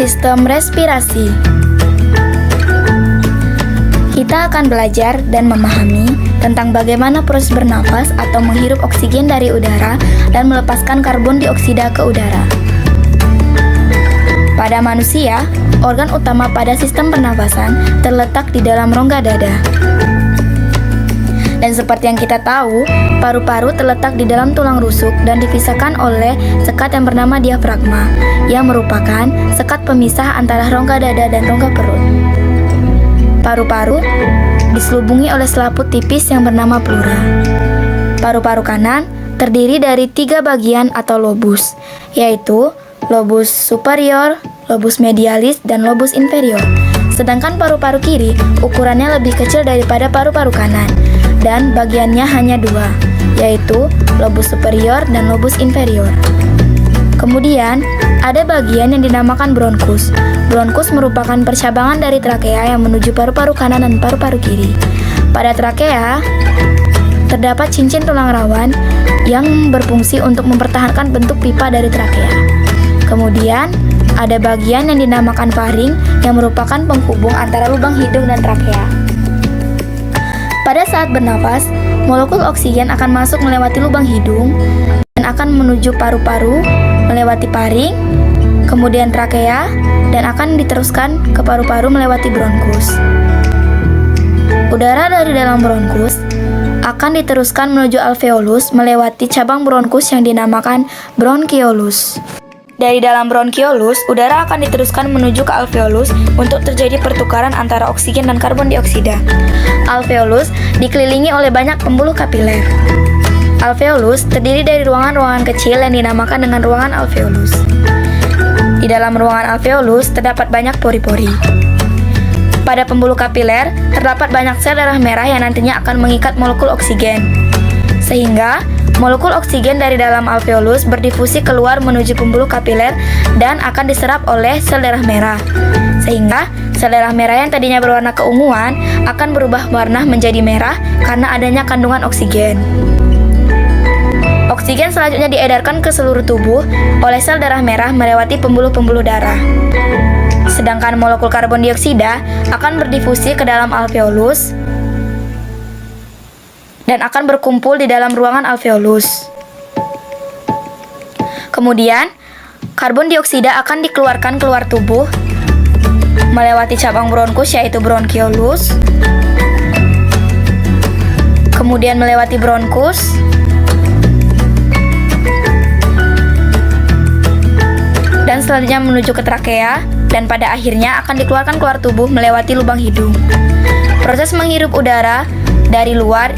Sistem respirasi. Kita akan belajar dan memahami tentang bagaimana proses bernafas atau menghirup oksigen dari udara dan melepaskan karbon dioksida ke udara. Pada manusia, organ utama pada sistem pernafasan terletak di dalam rongga dada. Dan seperti yang kita tahu, paru-paru terletak di dalam tulang rusuk dan dipisahkan oleh sekat yang bernama diafragma, yang merupakan sekat pemisah antara rongga dada dan rongga perut. Paru-paru diselubungi oleh selaput tipis yang bernama pleura. Paru-paru kanan terdiri dari 3 bagian atau lobus, yaitu lobus superior, lobus medialis, dan lobus inferior. Sedangkan paru-paru kiri ukurannya lebih kecil daripada paru-paru kanan, dan bagiannya hanya 2, yaitu lobus superior dan lobus inferior. Kemudian, ada bagian yang dinamakan bronkus. Bronkus merupakan percabangan dari trakea yang menuju paru-paru kanan dan paru-paru kiri. Pada trakea, terdapat cincin tulang rawan yang berfungsi untuk mempertahankan bentuk pipa dari trakea. Kemudian, ada bagian yang dinamakan faring yang merupakan penghubung antara lubang hidung dan trakea. Pada saat bernafas, molekul oksigen akan masuk melewati lubang hidung dan akan menuju paru-paru, melewati faring, kemudian trakea, dan akan diteruskan ke paru-paru melewati bronkus. Udara dari dalam bronkus akan diteruskan menuju alveolus melewati cabang bronkus yang dinamakan bronkiolus. Dari dalam bronkiolus, udara akan diteruskan menuju ke alveolus untuk terjadi pertukaran antara oksigen dan karbon dioksida. Alveolus dikelilingi oleh banyak pembuluh kapiler. Alveolus terdiri dari ruangan-ruangan kecil yang dinamakan dengan ruangan alveolus. Di dalam ruangan alveolus terdapat banyak pori-pori. Pada pembuluh kapiler terdapat banyak sel darah merah yang nantinya akan mengikat molekul oksigen. Sehingga molekul oksigen dari dalam alveolus berdifusi keluar menuju pembuluh kapiler dan akan diserap oleh sel darah merah. Sehingga sel darah merah yang tadinya berwarna keunguan akan berubah warna menjadi merah karena adanya kandungan oksigen. Oksigen selanjutnya diedarkan ke seluruh tubuh oleh sel darah merah melewati pembuluh-pembuluh darah. Sedangkan molekul karbon dioksida akan berdifusi ke dalam alveolus dan akan berkumpul di dalam ruangan alveolus. Kemudian, karbon dioksida akan dikeluarkan keluar tubuh melewati cabang bronkus yaitu bronkiolus, kemudian melewati bronkus, dan selanjutnya menuju ke trakea, dan pada akhirnya akan dikeluarkan keluar tubuh melewati lubang hidung. Proses menghirup udara dari luar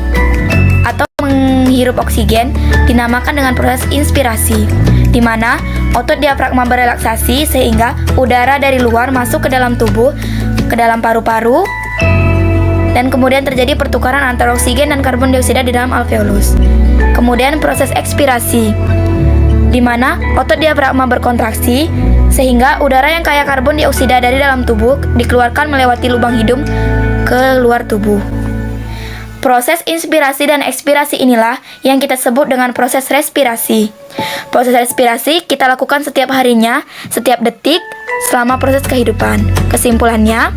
atau menghirup oksigen dinamakan dengan proses inspirasi, di mana otot diafragma berelaksasi sehingga udara dari luar masuk ke dalam tubuh, ke dalam paru-paru, dan kemudian terjadi pertukaran antara oksigen dan karbon dioksida di dalam alveolus. Kemudian proses ekspirasi, di mana otot diafragma berkontraksi sehingga udara yang kaya karbon dioksida dari dalam tubuh dikeluarkan melewati lubang hidung ke luar tubuh. Proses inspirasi dan ekspirasi inilah yang kita sebut dengan proses respirasi. Proses respirasi kita lakukan setiap harinya, setiap detik, selama proses kehidupan. Kesimpulannya,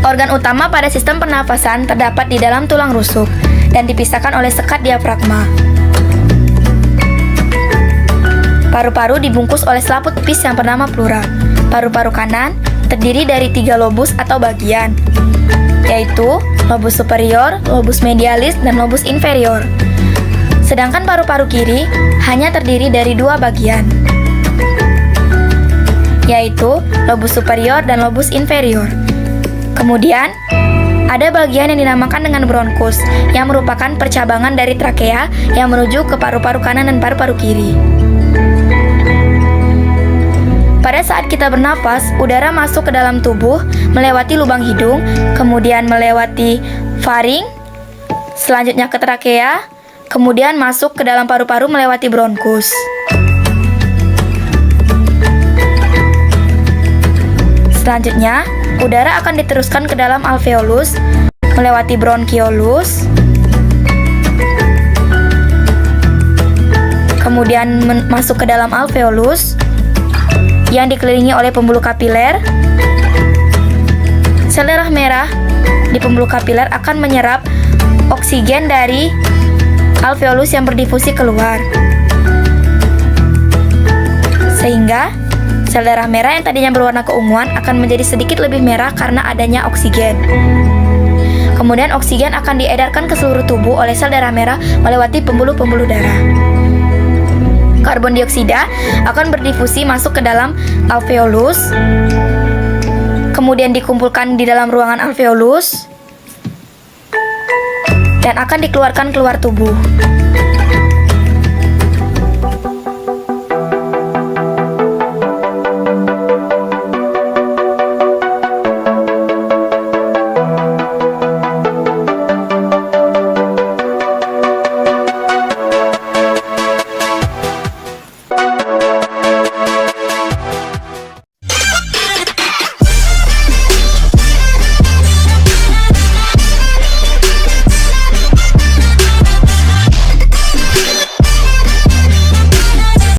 organ utama pada sistem pernafasan terdapat di dalam tulang rusuk dan dipisahkan oleh sekat diafragma. Paru-paru dibungkus oleh selaput tipis yang bernama pleura. Paru-paru kanan terdiri dari 3 lobus atau bagian, yaitu lobus superior, lobus medialis, dan lobus inferior. Sedangkan paru-paru kiri hanya terdiri dari 2 bagian, yaitu lobus superior dan lobus inferior. Kemudian, ada bagian yang dinamakan dengan bronkus, yang merupakan percabangan dari trakea yang menuju ke paru-paru kanan dan paru-paru kiri. Pada saat kita bernafas, udara masuk ke dalam tubuh melewati lubang hidung, kemudian melewati faring, selanjutnya ke trakea, kemudian masuk ke dalam paru-paru melewati bronkus. Selanjutnya, udara akan diteruskan ke dalam alveolus melewati bronkiolus, kemudian masuk ke dalam alveolus, yang dikelilingi oleh pembuluh kapiler. Sel darah merah di pembuluh kapiler akan menyerap oksigen dari alveolus yang berdifusi keluar. Sehingga sel darah merah yang tadinya berwarna keunguan akan menjadi sedikit lebih merah karena adanya oksigen. Kemudian oksigen akan diedarkan ke seluruh tubuh oleh sel darah merah melewati pembuluh-pembuluh darah. Karbon dioksida akan berdifusi masuk ke dalam alveolus, kemudian dikumpulkan di dalam ruangan alveolus, dan akan dikeluarkan keluar tubuh.